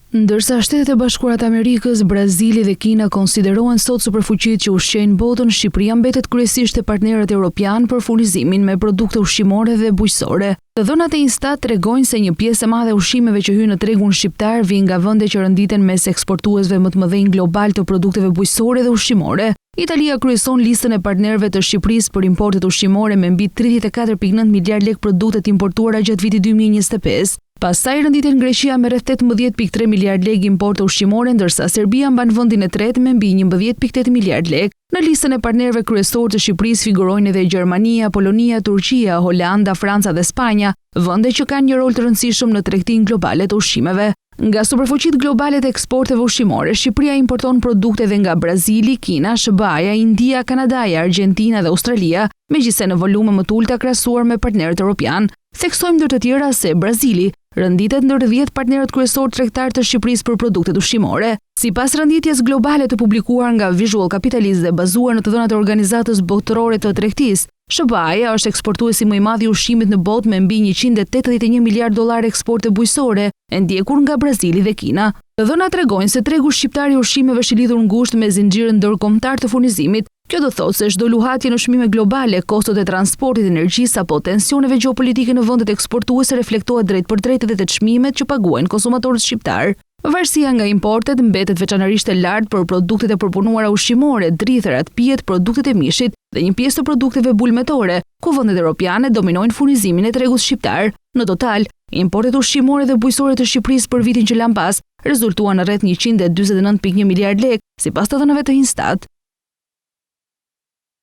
Ndërsa Shtetet e Bashkuara të Amerikës, Brazili dhe Kina konsiderohen sot superfuqitë që ushqejnë botën, Shqipëria mbetet kryesisht te partnerët evropian për furnizimin me produkte ushqimore dhe bujqësore. Të dhënat e Instat tregojnë se një pjesë e madhe e ushqimeve që hyjnë në tregun shqiptar vijnë nga vende që renditen mes eksportuesve më të mëdhenj global të produkteve bujqësore dhe ushqimore. Italia kryeson listën e partnerëve të Shqipërisë për importet ushqimore me mbi 34.9 miliard lekë produkte të importuara gjatë vitit 2025. Pastaj renditen Greqia me rreth 18.3 miliard lekë importe ushqimore, ndërsa Serbia mban vendin e tretë me mbi 11.8 miliard lekë. Në listën e partnerëve kryesorë të Shqipërisë figurojnë edhe Gjermania, Polonia, Turqia, Holanda, Franca dhe Spanja, vende që kanë një rol të rëndësishëm në tregtinë globale të ushqimeve. Nga superfuqitë globale të eksporteve ushqimore, Shqipëria importon produkte edhe nga Brazili, Kina, SBA-ja, India, Kanadaja, Argentina dhe Australia, megjithëse në volume më të ulta krahasuar me partnerët evropian. Theksojmë ndër të tjera se Brazili renditet ndër 10 partnerët kryesorë tregtar të Shqipërisë për produktet ushqimore. Sipas renditjes globale të publikuar nga Visual Capitalist dhe bazuar në të dhënat e Organizatës Botërore të Tregtisë, SBA-ja është eksportuesi më i madh i ushqimit në botë me mbi 181 miliard dollar eksporte bujqësore, e ndjekur nga Brazili dhe Kina. Të dhënat tregojnë se tregu shqiptar i ushqimeve është i lidhur ngushtë me zinxhirin ndërkombëtar të furnizimit. Kjo do thotë se çdo luhatje në çmime globale, kostot e transportit, energjisë apo tensioneve gjeopolitike në vendet eksportuese reflektohet drejt për drejt edhe te çmimet që paguajnë konsumatorët shqiptar. Varësia nga importet mbetet veçanërisht e lartë për produktet e përpunuara ushqimore, drithërat, pijet, produktet e mishit dhe një pjesë të produkteve bulmetore, ku vendet evropiane dominojnë furnizimin e tregut shqiptar. Në total, importet ushqimore dhe bujqësore të Shqipërisë për vitin që lan pas rezultuan në rreth 149.1 miliard lekë, sipas të dhënave të Instat.